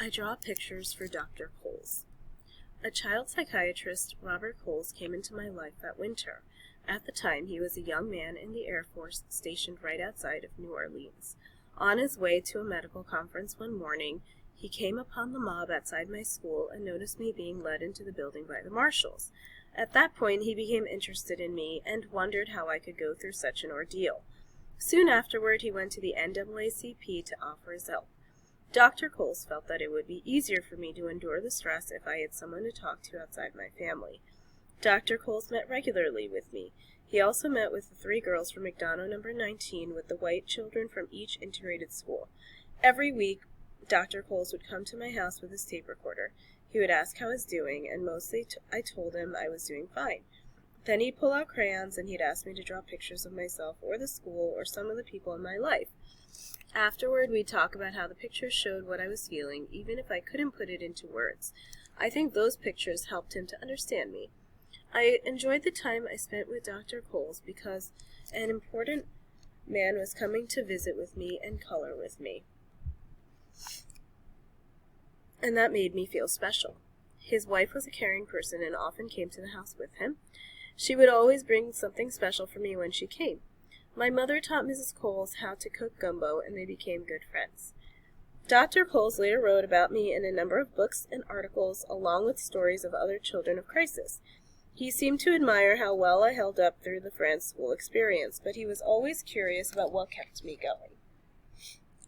I draw pictures for Dr. Coles. A child psychiatrist, Robert Coles, came into my life that winter. At the time, he was a young man in the Air Force stationed right outside of New Orleans. On his way to a medical conference one morning, he came upon the mob outside my school and noticed me being led into the building by the marshals. At that point, he became interested in me and wondered how I could go through such an ordeal. Soon afterward, he went to the NAACP to offer his help. Dr. Coles felt that it would be easier for me to endure the stress if I had someone to talk to outside my family. Dr. Coles met regularly with me. He also met with the 3 girls from McDonough No. 19 with the white children from each integrated school. Every week, Dr. Coles would come to my house with his tape recorder. He would ask how I was doing, and mostly I told him I was doing fine. Then he'd pull out crayons and he'd ask me to draw pictures of myself or the school or some of the people in my life. Afterward, we'd talk about how the pictures showed what I was feeling, even if I couldn't put it into words. I think those pictures helped him to understand me. I enjoyed the time I spent with Dr. Coles because an important man was coming to visit with me and color with me. And that made me feel special. His wife was a caring person and often came to the house with him. She would always bring something special for me when she came. My mother taught Mrs. Coles how to cook gumbo, and they became good friends. Dr. Coles later wrote about me in a number of books and articles, along with stories of other children of crisis. He seemed to admire how well I held up through the France school experience, but he was always curious about what kept me going.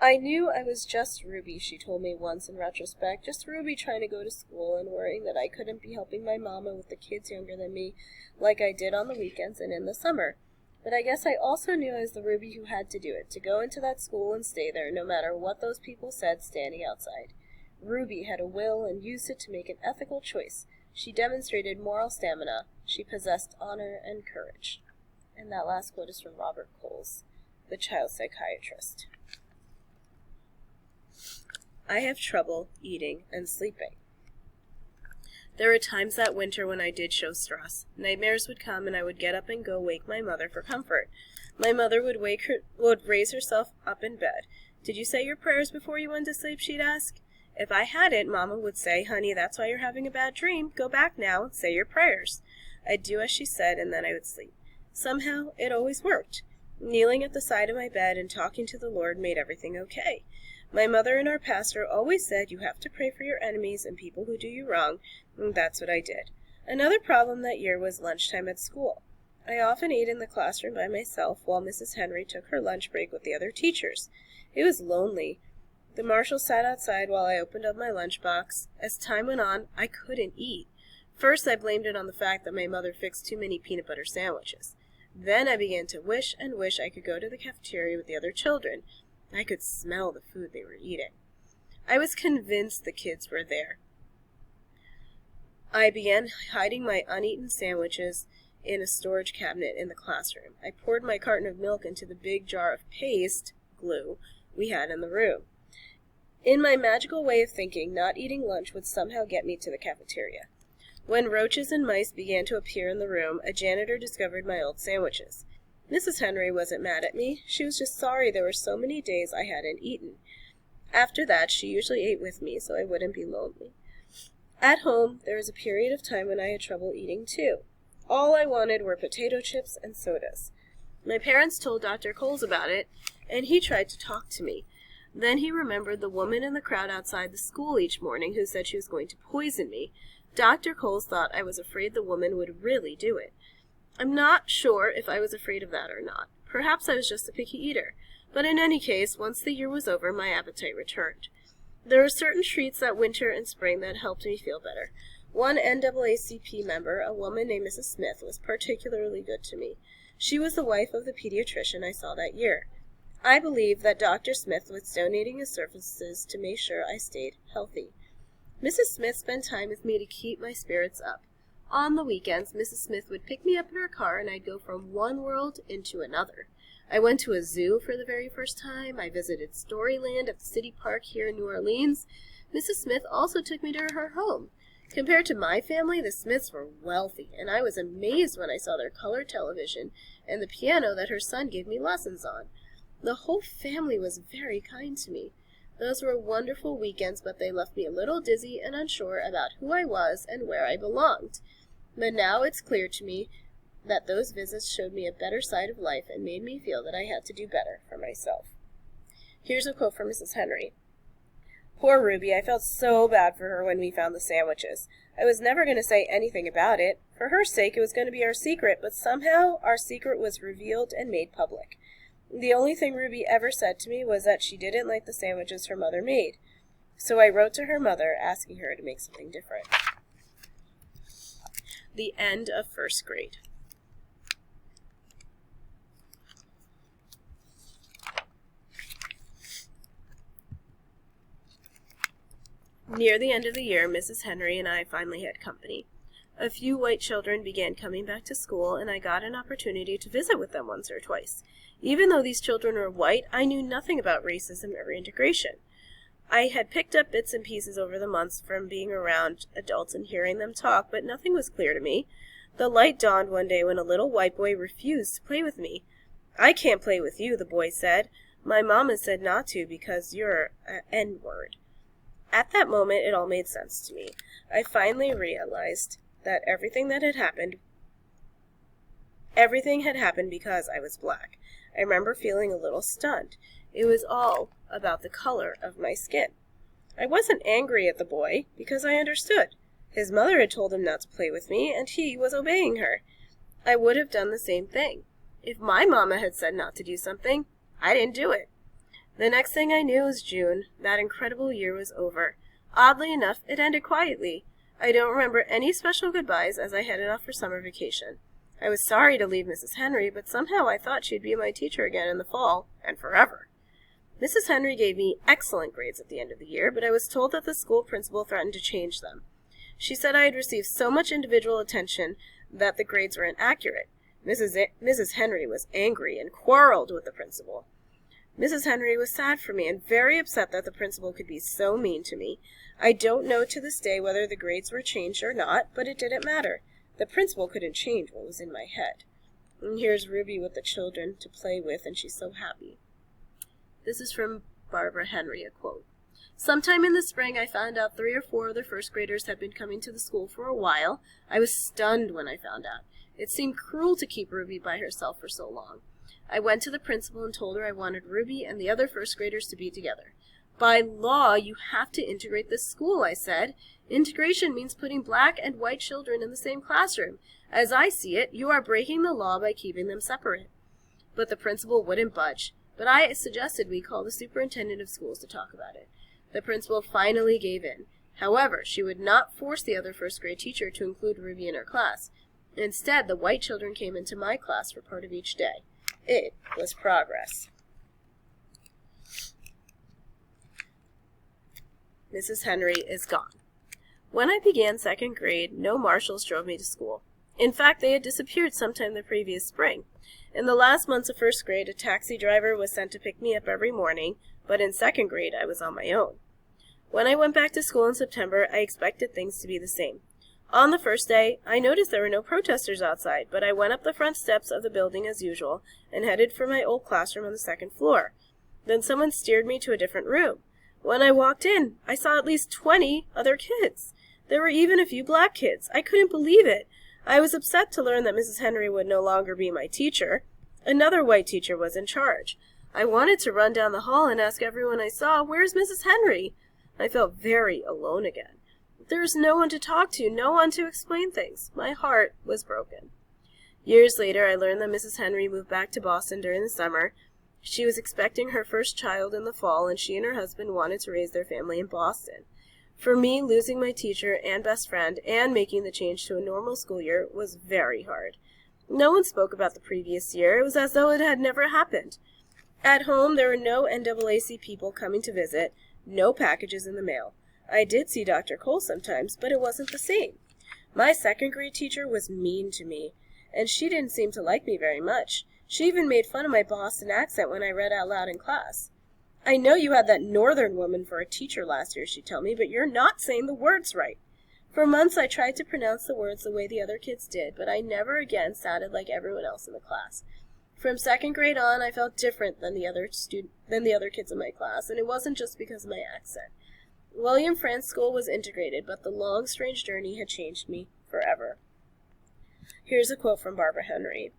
I knew I was just Ruby, she told me once in retrospect, just Ruby trying to go to school and worrying that I couldn't be helping my mama with the kids younger than me like I did on the weekends and in the summer. But I guess I also knew I was the Ruby who had to do it, to go into that school and stay there, no matter what those people said standing outside. Ruby had a will and used it to make an ethical choice. She demonstrated moral stamina. She possessed honor and courage. And that last quote is from Robert Coles, the child psychiatrist. I have trouble eating and sleeping. There were times that winter when I did show stress. Nightmares would come and I would get up and go wake my mother for comfort. My mother would raise herself up in bed. "Did you say your prayers before you went to sleep?" she'd ask. If I hadn't, Mama would say, "Honey, that's why you're having a bad dream. Go back now and say your prayers." I'd do as she said and then I would sleep. Somehow, it always worked. Kneeling at the side of my bed and talking to the Lord made everything okay. My mother and our pastor always said you have to pray for your enemies and people who do you wrong, and that's what I did. Another problem that year was lunchtime at school. I often ate in the classroom by myself while Mrs. Henry took her lunch break with the other teachers. It was lonely. The marshal sat outside while I opened up my lunchbox. As time went on, I couldn't eat. First, I blamed it on the fact that my mother fixed too many peanut butter sandwiches. Then I began to wish and wish I could go to the cafeteria with the other children. I could smell the food they were eating. I was convinced the kids were there. I began hiding my uneaten sandwiches in a storage cabinet in the classroom. I poured my carton of milk into the big jar of paste, glue, we had in the room. In my magical way of thinking, not eating lunch would somehow get me to the cafeteria. When roaches and mice began to appear in the room, a janitor discovered my old sandwiches. Mrs. Henry wasn't mad at me. She was just sorry there were so many days I hadn't eaten. After that, she usually ate with me so I wouldn't be lonely. At home, there was a period of time when I had trouble eating too. All I wanted were potato chips and sodas. My parents told Dr. Coles about it, and he tried to talk to me. Then he remembered the woman in the crowd outside the school each morning who said she was going to poison me. Dr. Coles thought I was afraid the woman would really do it. I'm not sure if I was afraid of that or not. Perhaps I was just a picky eater. But in any case, once the year was over, my appetite returned. There were certain treats that winter and spring that helped me feel better. One NAACP member, a woman named Mrs. Smith, was particularly good to me. She was the wife of the pediatrician I saw that year. I believe that Dr. Smith was donating his services to make sure I stayed healthy. Mrs. Smith spent time with me to keep my spirits up. On the weekends, Mrs. Smith would pick me up in her car and I'd go from one world into another. I went to a zoo for the very first time. I visited Storyland at the city park here in New Orleans. Mrs. Smith also took me to her home. Compared to my family, the Smiths were wealthy, and I was amazed when I saw their color television and the piano that her son gave me lessons on. The whole family was very kind to me. Those were wonderful weekends, but they left me a little dizzy and unsure about who I was and where I belonged. But now it's clear to me that those visits showed me a better side of life and made me feel that I had to do better for myself. Here's a quote from Mrs. Henry. Poor Ruby, I felt so bad for her when we found the sandwiches. I was never going to say anything about it. For her sake, it was going to be our secret, but somehow our secret was revealed and made public. The only thing Ruby ever said to me was that she didn't like the sandwiches her mother made. So I wrote to her mother asking her to make something different. The end of first grade. Near the end of the year, Mrs. Henry and I finally had company. A few white children began coming back to school, and I got an opportunity to visit with them once or twice. Even though these children were white, I knew nothing about racism or integration. I had picked up bits and pieces over the months from being around adults and hearing them talk, but nothing was clear to me. The light dawned one day when a little white boy refused to play with me. I can't play with you, the boy said. My mama said not to because you're an N-word. At that moment, it all made sense to me. I finally realized that everything had happened because I was black. I remember feeling a little stunned. It was all about the color of my skin. I wasn't angry at the boy because I understood. His mother had told him not to play with me, and he was obeying her. I would have done the same thing. If my mama had said not to do something, I didn't do it. The next thing I knew was June. That incredible year was over. Oddly enough, it ended quietly. I don't remember any special goodbyes as I headed off for summer vacation. I was sorry to leave Mrs. Henry, but somehow I thought she'd be my teacher again in the fall, and forever. Mrs. Henry gave me excellent grades at the end of the year, but I was told that the school principal threatened to change them. She said I had received so much individual attention that the grades were inaccurate. Mrs. Henry was angry and quarreled with the principal. Mrs. Henry was sad for me and very upset that the principal could be so mean to me. I don't know to this day whether the grades were changed or not, but it didn't matter. The principal couldn't change what was in my head. And here's Ruby with the children to play with, and she's so happy. This is from Barbara Henry, a quote. Sometime in the spring, I found out 3 or 4 other first graders had been coming to the school for a while. I was stunned when I found out. It seemed cruel to keep Ruby by herself for so long. I went to the principal and told her I wanted Ruby and the other first graders to be together. By law, you have to integrate this school, I said. Integration means putting black and white children in the same classroom. As I see it, you are breaking the law by keeping them separate. But the principal wouldn't budge. But I suggested we call the superintendent of schools to talk about it. The principal finally gave in. However, she would not force the other first grade teacher to include Ruby in her class. Instead, the white children came into my class for part of each day. It was progress. Mrs. Henry is gone. When I began second grade, no marshals drove me to school. In fact, they had disappeared sometime the previous spring. In the last months of first grade, a taxi driver was sent to pick me up every morning, but in second grade, I was on my own. When I went back to school in September, I expected things to be the same. On the first day, I noticed there were no protesters outside, but I went up the front steps of the building as usual and headed for my old classroom on the second floor. Then someone steered me to a different room. When I walked in, I saw at least 20 other kids. There were even a few black kids. I couldn't believe it. I was upset to learn that Mrs. Henry would no longer be my teacher. Another white teacher was in charge. I wanted to run down the hall and ask everyone I saw, "Where's Mrs. Henry?" I felt very alone again. There was no one to talk to, no one to explain things. My heart was broken. Years later, I learned that Mrs. Henry moved back to Boston during the summer. She was expecting her first child in the fall, and she and her husband wanted to raise their family in Boston. For me, losing my teacher and best friend and making the change to a normal school year was very hard. No one spoke about the previous year. It was as though it had never happened. At home, there were no NAAC people coming to visit, no packages in the mail. I did see Dr. Cole sometimes, but it wasn't the same. My second grade teacher was mean to me, and she didn't seem to like me very much. She even made fun of my Boston accent when I read out loud in class. "I know you had that northern woman for a teacher last year," she'd tell me, "but you're not saying the words right." For months I tried to pronounce the words the way the other kids did, but I never again sounded like everyone else in the class. From second grade on, I felt different than the other kids in my class, and it wasn't just because of my accent. William Frantz School was integrated, but the long, strange journey had changed me forever. Here's a quote from Barbara Henry.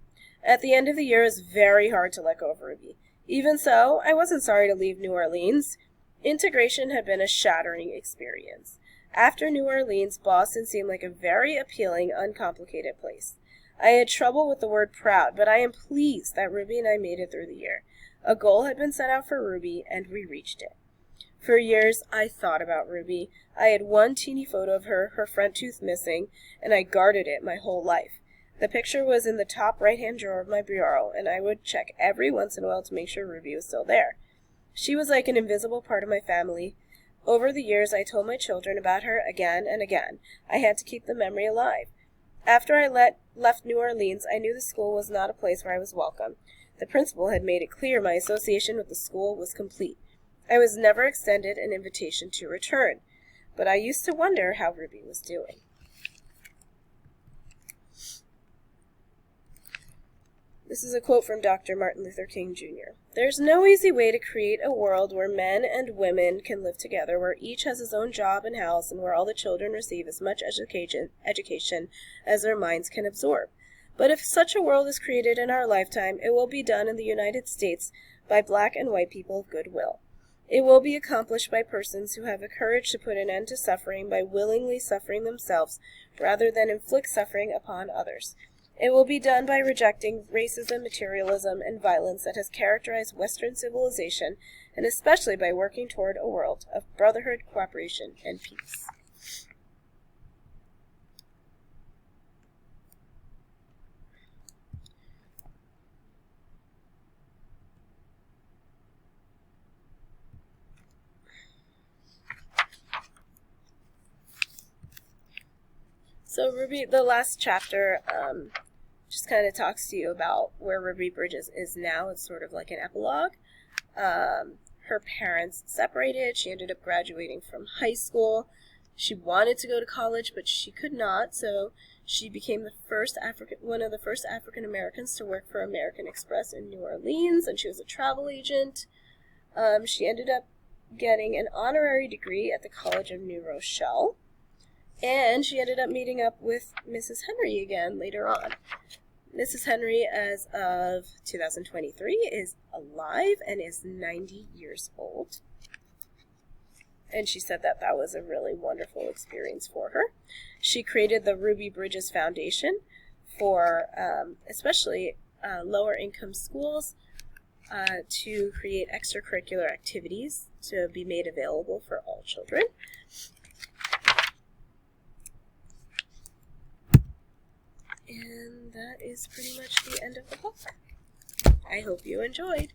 At the end of the year, it was very hard to let go of Ruby. Even so, I wasn't sorry to leave New Orleans. Integration had been a shattering experience. After New Orleans, Boston seemed like a very appealing, uncomplicated place. I had trouble with the word proud, but I am pleased that Ruby and I made it through the year. A goal had been set out for Ruby, and we reached it. For years, I thought about Ruby. I had one teeny photo of her, her front tooth missing, and I guarded it my whole life. The picture was in the top right-hand drawer of my bureau, and I would check every once in a while to make sure Ruby was still there. She was like an invisible part of my family. Over the years, I told my children about her again and again. I had to keep the memory alive. After I left New Orleans, I knew the school was not a place where I was welcome. The principal had made it clear my association with the school was complete. I was never extended an invitation to return, but I used to wonder how Ruby was doing. This is a quote from Dr. Martin Luther King, Jr. There's no easy way to create a world where men and women can live together, where each has his own job and house, and where all the children receive as much education as their minds can absorb. But if such a world is created in our lifetime, it will be done in the United States by black and white people of goodwill. It will be accomplished by persons who have the courage to put an end to suffering by willingly suffering themselves rather than inflict suffering upon others. It will be done by rejecting racism, materialism, and violence that has characterized Western civilization, and especially by working toward a world of brotherhood, cooperation, and peace. So Ruby, the last chapter, just kind of talks to you about where Ruby Bridges is now. It's sort of like an epilogue. Her parents separated. She ended up graduating from high school. She wanted to go to college, but she could not, so she became one of the first African Americans to work for American Express in New Orleans, and she was a travel agent. She ended up getting an honorary degree at the College of New Rochelle. And she ended up meeting up with Mrs. Henry again later on. Mrs. Henry, as of 2023, is alive and is 90 years old. And she said that was a really wonderful experience for her. She created the Ruby Bridges Foundation for especially lower income schools to create extracurricular activities to be made available for all children. And that is pretty much the end of the book. I hope you enjoyed.